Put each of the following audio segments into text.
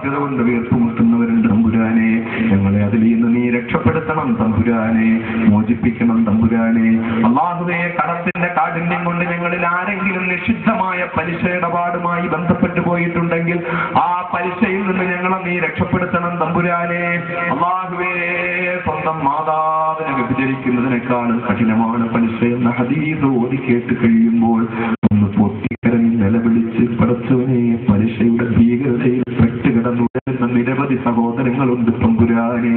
ബാധ്യത കൊണ്ട് വീർപ്പുമുട്ടുന്നവരുണ്ട് തമ്പുരാനെ. ഞങ്ങളെ അതിൽ നിന്ന് നീ രക്ഷപ്പെടുത്തണം തമ്പുരാനെ, മോചിപ്പിക്കണം തമ്പുരാനെ. അല്ലാഹുവേ, കടത്തിന്റെ കാഠിന്യം കൊണ്ട് ഞങ്ങളിൽ ആരെങ്കിലും നിഷിദ്ധമായ പലിശ ഇടപാടുമായി ബന്ധപ്പെട്ടു പോയിട്ടുണ്ടെങ്കിൽ ആ പലിശയിൽ നിന്ന് ഞങ്ങളെ നീ രക്ഷപ്പെടുത്തണം തമ്പുരാനെ. അല്ലാഹുവേ, സ്വന്തം മാതാവിനെ വ്യഭിചരിക്കുന്നതിനേക്കാൾ കഠിനമാണ് പലിശ എന്ന ഹദീസ് ഓതി കേട്ട് കഴിയുമ്പോൾ ഒന്ന് പൊട്ടിക്കരഞ്ഞ് നിലവിളിച്ച് പടച്ചവനെ, പലിശയുടെ ഭീകരതയിൽ പെട്ടുകിടന്നുയരുന്ന നിരവധി സഹോദരങ്ങളുണ്ട് തമ്പുരാനെ.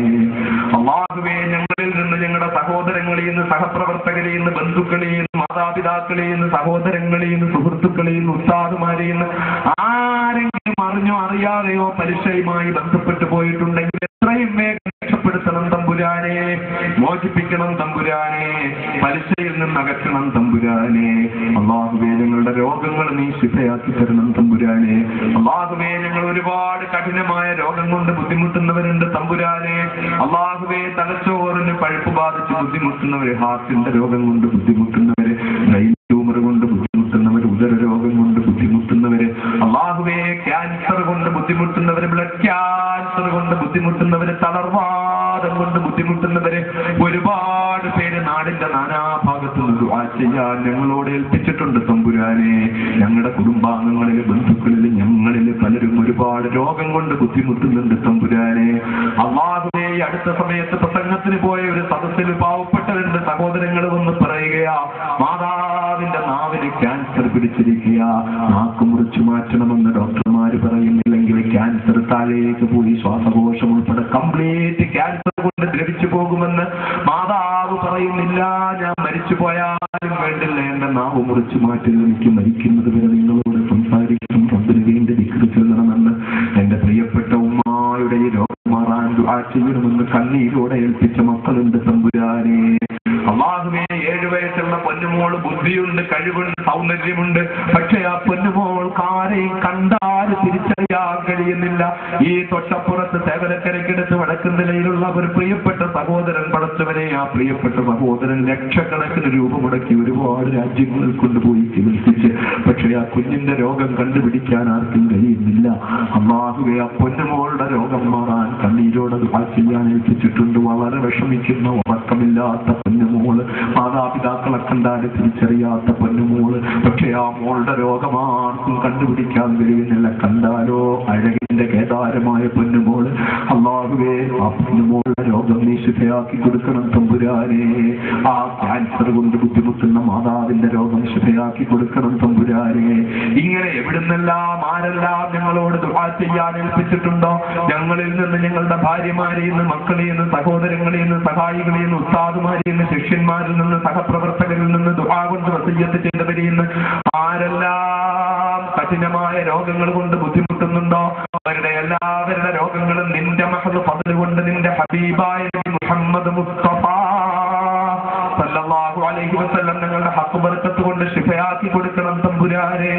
അല്ലാഹുവേ, ഞങ്ങളിൽ നിന്ന്, ഞങ്ങളുടെ സഹോദരങ്ങളിൽ നിന്ന്, സഹപ്രവർത്തകരിൽ നിന്ന്, ബന്ധുക്കളിൽ നിന്ന്, മാതാപിതാക്കളിൽ നിന്ന്, സഹോദരങ്ങളിൽ നിന്ന്, സുഹൃത്തുക്കളിൽ നിന്ന്, ഉസ്താദുമാരിൽ നിന്ന് ആരെങ്കിലും അറിഞ്ഞോ അറിയാതെയോ പലിശയുമായി ബന്ധപ്പെട്ടു പോയിട്ടുണ്ടെങ്കിൽ എത്രയും വേഗം രക്ഷപ്പെടുത്തണം തമ്പുരാനെ, മോചിപ്പിക്കണം തമ്പുരാനെ, പലിശയിൽ നിന്ന് അകറ്റണം തമ്പുരാനെ. അല്ലാഹുവേ, ഞങ്ങളുടെ രോഗങ്ങൾ നീ ശിഫയാക്കി തരണം തമ്പുരാനെ. അല്ലാഹുവേ, ഞങ്ങൾ ഒരുപാട് കഠിനമായ രോഗം കൊണ്ട് ബുദ്ധിമുട്ടുന്നവരുണ്ട് തമ്പുരാനെ. അല്ലാഹുവേ, തലച്ചോറിന് പഴുപ്പ് ബാധിച്ച് ബുദ്ധിമുട്ടുന്നവര്, ഹാർട്ടിന്റെ രോഗം കൊണ്ട് ബുദ്ധിമുട്ടുന്നവര്, ബ്രെയിൻ ട്യൂമർ കൊണ്ട് ബുദ്ധിമുട്ടുന്നവര്, ഉദര രോഗം കൊണ്ട് ബുദ്ധിമുട്ടുന്നവര്, അല്ലാഹുവേ, ക്യാൻസർ കൊണ്ട് ബുദ്ധിമുട്ടുന്നവര്, ബ്ലഡ് ക്യാൻസർ കൊണ്ട് ബുദ്ധിമുട്ടുന്നവര്, തളർവാദം കൊണ്ട് ബുദ്ധിമുട്ടുന്നവര്, ഒരുപാട് പേര് നാടിന്റെ നാനാഭാഗത്തു നിന്ന് ദുആ ചെയ്യാൻ ഞങ്ങളോട് ഏൽപ്പിച്ചിട്ടുണ്ട് തമ്പുരാനെ. ഞങ്ങളുടെ കുടുംബാംഗങ്ങളിൽ, ബന്ധുക്കളിൽ, ഞങ്ങളിൽ പലരും ഒരുപാട് രോഗം കൊണ്ട് ബുദ്ധിമുട്ടുന്നുണ്ട് തമ്പുരാനെ. അല്ലാഹുവേ, അടുത്ത സമയത്ത് പ്രസംഗത്തിന് പോയ ഒരു സദസ്സിൽ പാവപ്പെട്ടവരുടെ സഹോദരങ്ങൾ വന്ന് പറയുകയാ, മാതാവിന്റെ നാവിന് ക്യാൻസർ പിടിച്ചിരിക്കുക, നാക്ക് മുറിച്ചു മാറ്റണമെന്ന് ഡോക്ടർമാര് പറയുന്നില്ലെങ്കിൽ ക്യാൻസർ താഴേക്ക് പോയി ശ്വാസകോശം ഉൾപ്പെടെ കംപ്ലീറ്റ് ക്യാൻസർ കൊണ്ട് ദ്രവിച്ചു പോകുമെന്ന് മാതാവ് പറയുന്നില്ല. ഞാൻ മരിച്ചു പോയാലും വേണ്ടില്ല, എന്റെ നാവ് മുറിച്ചു മാറ്റുന്ന എനിക്ക് മരിക്കുന്നത് വരെ നിങ്ങളോട് സംസാരിക്കും, റബ്ബിന് വേണ്ടി ദിക്ർ ചൊല്ലണമെന്ന് എന്റെ പ്രിയപ്പെട്ട ഉമ്മായുടെ ഈ രോഗം മാറാൻ ദുആ ചെയ്യണമെന്ന് കണ്ണീരോടെ ഏൽപ്പിച്ച മക്കളുണ്ട് തമ്പുരാനെ. അല്ലാഹുവേ, 7 വയസ്സുള്ള പൊന്നുമോള് ബുദ്ധിയുണ്ട്, കഴിവുണ്ട്, സൗന്ദര്യമുണ്ട്. പക്ഷെ ആ പൊന്നുമോൾക്ക് ആരെയും കണ്ടാൽ തിരിച്ചറിയാൻ കഴിയുന്നില്ല. ഈ തൊട്ടപ്പുറത്ത് സേവനക്കരക്കെടുത്ത് വടക്കൻ നിലയിലുള്ള ഒരു പ്രിയപ്പെട്ട സഹോദരൻ പടച്ചവനെ, ആ പ്രിയപ്പെട്ട സഹോദരൻ ലക്ഷക്കണക്കിന് രൂപ മുടക്കി ഒരുപാട് രാജ്യങ്ങളിൽ കൊണ്ടുപോയി ചികിത്സിച്ച്, പക്ഷെ ആ കുഞ്ഞിന്റെ രോഗം കണ്ടുപിടിക്കാൻ ആർക്കും കഴിയുന്നില്ല. അല്ലാഹുവേ, ആ പൊന്നുമോളുടെ രോഗം മാറാൻ കണ്ണീരോടെ ദുആ ചെയ്യാൻ ഏൽപ്പിച്ചിട്ടുണ്ട്. വളരെ വിഷമിക്കുന്ന, ഉറക്കമില്ലാത്ത പൊന്നുമോള്, മാതാപിതാക്കളെ കണ്ടാല് തിരിച്ചറിയാത്ത പൊന്നുമോള്. പക്ഷെ ആ മോളുടെ രോഗം ആർക്കും കണ്ടുപിടിക്കാൻ കഴിയുന്നില്ല. കണ്ടാലോ അഴകിന്റെ കേദാരമായ പൊന്നുമോള്. അല്ലാഹുവേ, ആ പൊന്നുമോളുടെ രോഗം നീ ശിഫയാക്കി കൊടുക്കണം തമ്പുരാനെ. ആ ക്യാൻസർ കൊണ്ട് ബുദ്ധിമുട്ടുന്ന മാതാവിന്റെ രോഗം ശിഫയാക്കി കൊടുക്കണം തമ്പുരാനെ. ഇങ്ങനെ എവിടുന്നെല്ലാം ആരെല്ലാം ഞങ്ങളോട് ദുആ ചെയ്യാൻ ഏൽപ്പിച്ചിട്ടുണ്ടോ, ഞങ്ങളിൽ നിന്ന്, ഞങ്ങളുടെ ഭാര്യമാരിൽ നിന്ന്, മക്കളിൽ നിന്ന്, സഹോദരങ്ങളിൽ നിന്ന്, സഹായികളിൽ നിന്ന്, ഉസ്താദുമാരിൽ നിന്ന്, ശിഷ്യന്മാരിൽ നിന്ന്, സഹപ്രവർത്തകരിൽ നിന്ന്, ദുആ കൊണ്ട് വസിയ്യത്ത് ചെയ്തവരിൽ നിന്ന് ആരെല്ലാം കഠിനമായ രോഗങ്ങൾ കൊണ്ട് ബുദ്ധിമുട്ടുന്നുണ്ടോ, അവരുടെ എല്ലാവരുടെ രോഗങ്ങളും നിന്റെ മഹദ് ഫദ്ൽ കൊണ്ട്, നിന്റെ ഹബീബായ മുഹമ്മദ് മുസ്തഫ സല്ലല്ലാഹു അലൈഹി വസല്ലം ഞങ്ങളുടെ ഹഖ് ബർക്കത്ത് കൊണ്ട് ശിഫയാക്കി കൊടുക്കണം തമ്പുരാനെ.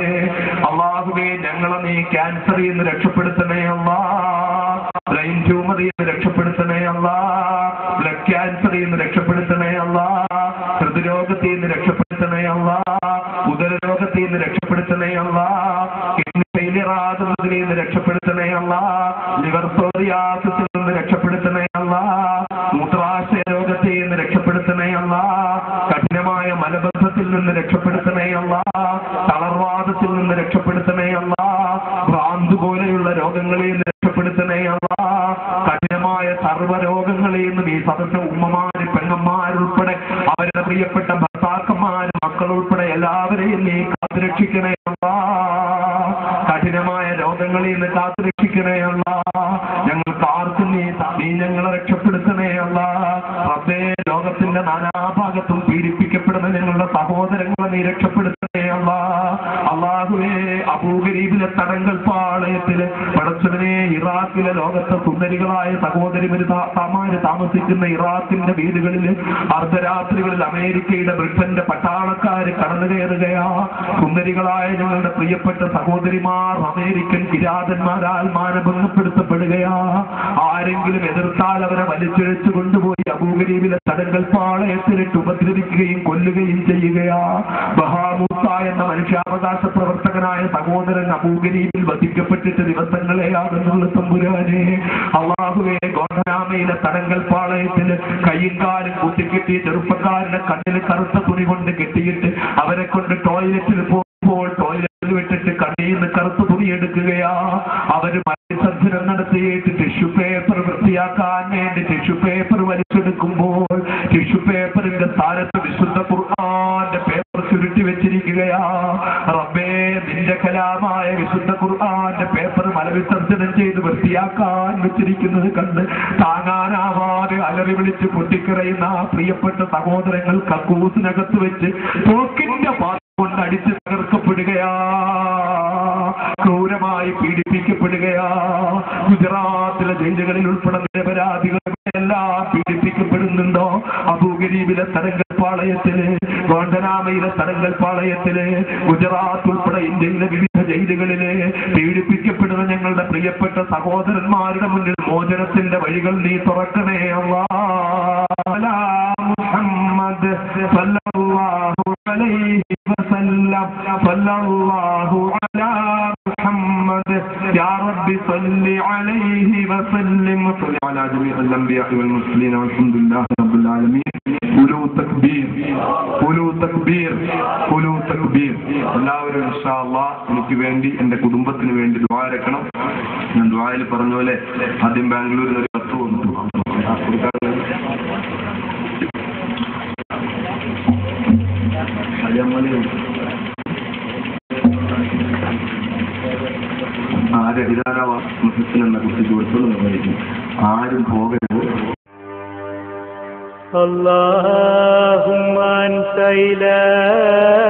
അല്ലാഹുവേ, ഞങ്ങളെ നീ ക്യാൻസറിൽ നിന്ന് രക്ഷപ്പെടുത്തണേ അല്ലാഹ്, ബ്രെയിൻ ട്യൂമറിൽ നിന്ന് രക്ഷപ്പെടുത്തണേ അല്ലാഹ്, ബ്ലഡ് ക്യാൻസറിൽ നിന്ന് രക്ഷപ്പെടുത്തണേ അല്ലാഹ്, ഹൃദ്രോഗത്തിൽ നിന്ന് രക്ഷപ്പെടുത്തണേ അല്ലാഹ്, ഉദരരോഗത്തിൽ നിന്ന് രക്ഷപ്പെടുത്തണേ അല്ലാഹ്, കിഡ്നി ഫെയിലിയർ ആകുന്നതിൽ നിന്ന് രക്ഷപ്പെടുത്തണേ അല്ലാഹ്, ലിവർ സോറിയാസിസിൽ നിന്ന് രക്ഷപ്പെടുത്തണേ അല്ലാഹ്, മൂത്രാശയ രോഗത്തിൽ നിന്ന് രക്ഷപ്പെടുത്തണേ അല്ലാഹ്, കഠിനമായ മലബന്ധത്തിൽ നിന്ന് രക്ഷപ്പെടുത്തണേ അല്ലാഹ്, തളർവാദത്തിൽ നിന്ന് രക്ഷപ്പെടുത്തണേ അല്ലാഹ്, ഭ്രാന്ത് പോലെയുള്ള രോഗങ്ങളിൽ നിന്ന് രക്ഷപ്പെടുത്തണേ അല്ലാഹ്, കഠിനമായ സർവ്വരോഗങ്ങളിൽ നിന്ന് ഈ സദസ്യ ഉമ്മമാര്, പെങ്ങന്മാരുൾപ്പെടെ അവരുടെ പ്രിയപ്പെട്ട ഭർത്താക്കന്മാര്, മക്കളുൾപ്പെടെ എല്ലാവരെയും നീ കാത്തുരക്ഷിക്കണേ അല്ലാഹ്, കഠിനമായ രോഗങ്ങളിൽ നിന്ന് കാത്തുരക്ഷിക്കണേ അല്ലാഹ്, ഞങ്ങൾക്ക് ആർക്കും നീ ഞങ്ങളെ രക്ഷപ്പെടുത്തണേ അല്ലാഹ്. റബ്ബേ, ലോകത്തിന്റെ നാനാഭാഗത്തും പീഡിപ്പിക്കപ്പെടുന്ന ഞങ്ങളുടെ സഹോദരങ്ങളെ നീ രക്ഷപ്പെടുത്തണേ അല്ലാഹ്. അല്ലാഹുവേ, അബൂഗരീബിലെ തടങ്കൽ പാളയത്തില് പടച്ചവനെ, ഇറാഖിലെ ലോകത്തെ സുന്ദരികളായ സഹോദരിമാര് താമസിക്കുന്ന ഇറാഖിന്റെ വീടുകളിൽ അർദ്ധരാത്രികളിൽ അമേരിക്കയുടെ, ബ്രിട്ടന്റെ പട്ടാളക്കാര് കടന്നു കയറുകയാ. സുന്ദരികളായ ഞങ്ങളുടെ പ്രിയപ്പെട്ട സഹോദരിമാർ അമേരിക്കൻ കിരാതന്മാരാൽ മാനഭംഗപ്പെടുത്തപ്പെടുകയാ. ആരെങ്കിലും എതിർത്താൽ അവരെ വലിച്ചിഴച്ചു കൊണ്ടുപോയി അബൂഗരീബിലെ തടങ്കൽ പാളയത്തിലിട്ട് ഉപദ്രവിക്കുകയും കൊല്ലുകയും ചെയ്യുകയാ. ബഹാമുത്ത് എന്ന മനുഷ്യാവകാശ പ്രവർത്തകനായ സഹോദരൻ അബൂഗരീബിൽ വധിക്കപ്പെട്ടിട്ട് ദിവസങ്ങളെയാകുന്നുള്ള തമ്പുരാനെ. അള്ളാഹുവേ, ഗോഡനാമയിലെ തടങ്കൽ പാളയത്തില് കയ്യും കാലും കുത്തിക്കെട്ടി ചെറുപ്പക്കാരുടെ കണ്ണിൽ കറുത്ത തുണി കൊണ്ട് കെട്ടിയിട്ട് അവരെ കൊണ്ട് ടോയ്ലറ്റിൽ പോകുമ്പോൾ ടോയ്ലറ്റിൽ വിട്ടിട്ട് കണ്ണിൽ നിന്ന് കറുത്ത തുണി എടുക്കുകയാ. അവര് മത്സരം നടത്തിയിട്ട് ടിഷ്യൂ പേപ്പർ വൃത്തിയാക്കാൻ വേണ്ടി ടിഷ്യൂ പേപ്പർ വലിച്ചെടുക്കുമ്പോൾ ടിഷ്യൂ പേപ്പറിന്റെ സ്ഥാനത്ത് വിശുദ്ധ ഖുർആന്റെ പേപ്പർ ചുരുട്ടി വെച്ചിരിക്കുകയാ. റബ്ബേ, നിന്റെ കലാമായ വിശുദ്ധ ഖുർആന്റെ പേപ്പർ മലവിസർജനം ചെയ്ത് വൃത്തിയാക്കാൻ വെച്ചിരിക്കുന്നത് കണ്ട് താങ്ങാനാവാതെ അലറി വിളിച്ച് പൊട്ടിക്കറയുന്ന ആ പ്രിയപ്പെട്ട സഹോദരങ്ങൾ കക്കൂസിനകത്ത് വെച്ച് തോക്കിന്റെ പാത്രം കൊണ്ട് അടിച്ച് തകർക്കപ്പെടുകയാ, ക്രൂരമായി പീഡിപ്പിക്കപ്പെടുകയാ. ഗുജറാത്തിലെ ജയിലുകളിൽ ഉൾപ്പെടെ നിരപരാധികളെല്ലാം പീഡിപ്പിക്കപ്പെടുന്നുണ്ടോ? അബൂഗരീബിലെ തടങ്കൽ പാളയത്തില്, ഗോണ്ടനാമയിലെ തടങ്കൽ പാളയത്തില്, ഗുജറാത്ത് ഉൾപ്പെടെ ഇന്ത്യയിലെ വിവിധ ജയിലുകളില് പീഡിപ്പിക്കപ്പെടുന്ന ഞങ്ങളുടെ പ്രിയപ്പെട്ട സഹോദരന്മാരുടെ മുന്നിൽ മോചനത്തിന്റെ വഴികൾ നീ തുറക്കണേ അല്ലാഹ്. മുഹമ്മദ് സല്ലല്ലാഹു അലൈഹി വസല്ലം, സല്ലല്ലാഹു അലാ മുഹമ്മദ് യാ റബ്ബി സല്ലി അലൈഹി വസല്ലം വസല്ലി അലാ ജമീഇൽ അൻബിയാഇ വൽ മുർസലീൻ വൽഹംദുലില്ലാഹി റബ്ബിൽ ആലമീൻ. ഖുലൂ തക്ബീർ, ഖുലൂ തക്ബീർ, ഖുലൂ തക്ബീർ. എല്ലാവരും ഇൻഷാ അല്ലാഹ് എനിക്ക് വേണ്ടി എൻ്റെ കുടുംബത്തിന് വേണ്ടി ദുആ ചെയ്യണം. ഞാൻ ദുആയിൽ പറഞ്ഞ പോലെ ആദ്യം ബാംഗ്ലൂരിൽ ഒരു കത്ത് വന്നു. എന്ന കുറിച്ച് കൊടുത്തോളൂ. ആരും പോകരുത്. اللهم أنت إلهنا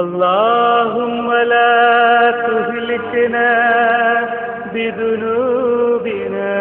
اللهم لا تهلكنا بذنوبنا